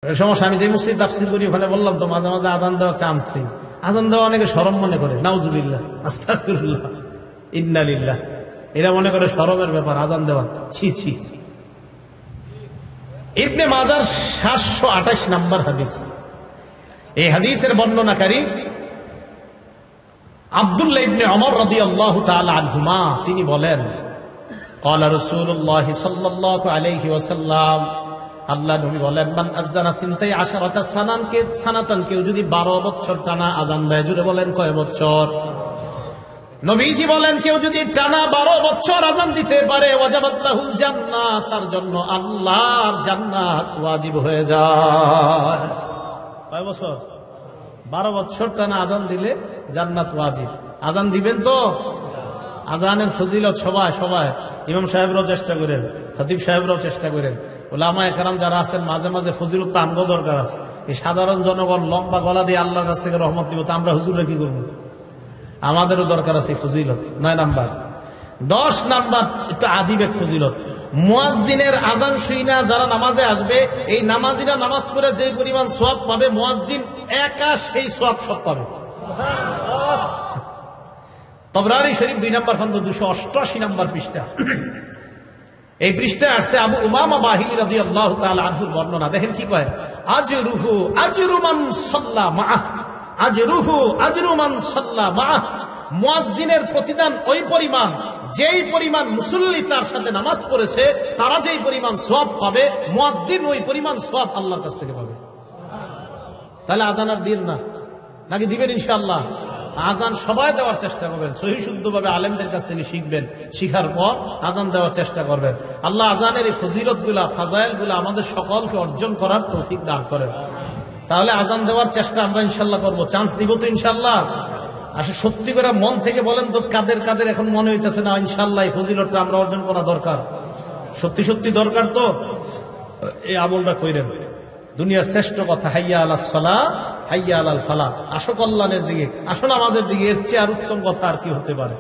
সমস্যা। আমি যে মসজিদ তাফসীর করি ওখানে বললাম তো মাঝে মাঝে আযান দেওয়ার চান্স নেই। আযান দেওয়া অনেকে শরম মনে করে, নাউজুবিল্লাহ, আস্তাগফিরুল্লাহ, ইন্না লিল্লাহ। এরা মনে করে শরমের ব্যাপার আযান দেওয়া, ছি ছি। ইবনে মাজার 728 নম্বর হাদিস। এই হাদিসের বর্ণনাকারী আব্দুল্লাহ ইবনে ওমর রাদিয়াল্লাহু তাআলা আনহুমা, তিনি বলেন, ক্বালা রাসূলুল্লাহ সাল্লাল্লাহু আলাইহি ওয়াসাল্লাম, আল্লাহ নবী বলেন, মান আযানা সিনতাই আশারাতা সানাতান, কেউ যদি 12 বছর টানা আযান দেয়, জুড়ে বলেন কয় বছর? নবীজি বলেন, কেউ যদি টানা 12 বছর আযান দিতে পারে, ওয়াজাবাত লাহুল জান্নাহ, তার জন্য আল্লাহর জান্নাত ওয়াজিব হয়ে যায়। কয় বছর? 12 বছর টানা আযান দিলে জান্নাত ওয়াজিব। আযান দিবেন তো? আযানের ফজিলত সবাই ইমাম সাহেবরাও চেষ্টা করেন, খতিব সাহেবরাও চেষ্টা করেন, উলামায়ে কেরাম যারা আছেন মাঝে মাঝে ফজিলত তো আমগো দরকার আছে। এই সাধারণ জনগণ লম্বা গলা দিয়ে আল্লাহর কাছ থেকে রহমত দিব, তো আমরা হুজুররা কি করবো? আমাদেরও দরকার আছে ফজিলত। 9 নাম্বার। 10 নাম্বার, একটু আজীব এক ফজিলত। মুয়াজ্জিনের আযান শুইনা যারা নামাজে আসবে, এই নামাজিরা নামাজ পড়ে যে পরিমাণ সওয়াব পাবে, মুয়াজ্জিন একা সেই সওয়াব সব পাবে। তবরানী শরীফ 2 নম্বর খন্ড 288 নম্বর পৃষ্ঠা। এই পৃষ্ঠায় আসছে আবু উমামা বাহিলী রাদিয়াল্লাহু তাআলা আনহুর বর্ণনা। দেখেন কি কয়, আজরুহু আজরু মান সাল্লা মাআহ, আজরুহু আজরু মান সাল্লা মাআহ। মুয়াজ্জিনের প্রতিদান ওই পরিমাণ, যেই পরিমাণ মুসল্লি তার সাথে নামাজ পড়েছে, তারা যেই পরিমাণ সওয়াব পাবে, মুয়াজ্জিন ওই পরিমাণ সওয়াব আল্লাহর কাছ থেকে পাবে। তাহলে আযান আর দিন না, নাকি দিবেন? ইনশাআল্লাহ আযান সবাই দেওয়ার চেষ্টা করবেন, সহিহ শুদ্ধভাবে আলেমদের কাছ থেকে শিখবেন, শিখার পর আযান দেওয়ার চেষ্টা করবেন। আল্লাহ আযানের এই ফজিলতগুলা, ফাজাইলগুলা আমাদের সকলকে অর্জন করার তৌফিক দান করেন। তাহলে আযান দেওয়ার চেষ্টা আমরা ইনশাআল্লাহ করবো। চান্স দিব তো ইনশাআল্লাহ? আসলে সত্যি করে মন থেকে বলেন তো, কাদের কাদের এখন মনে হইতেছে না ইনশাআল্লাহ এই ফজিলতটা আমরা অর্জন করা দরকার? সত্যি সত্যি দরকার তো এই আমলটা কইরেন। দুনিয়ার শ্রেষ্ঠ কথা, হাইয়া আলাস সালাহ হাইয়া আলাল ফালাহ। আসো কল্যাণের দিকে, আসো নামাজের দিকে, এর চেয়ে আর উত্তম কথা আর কি হতে পারে?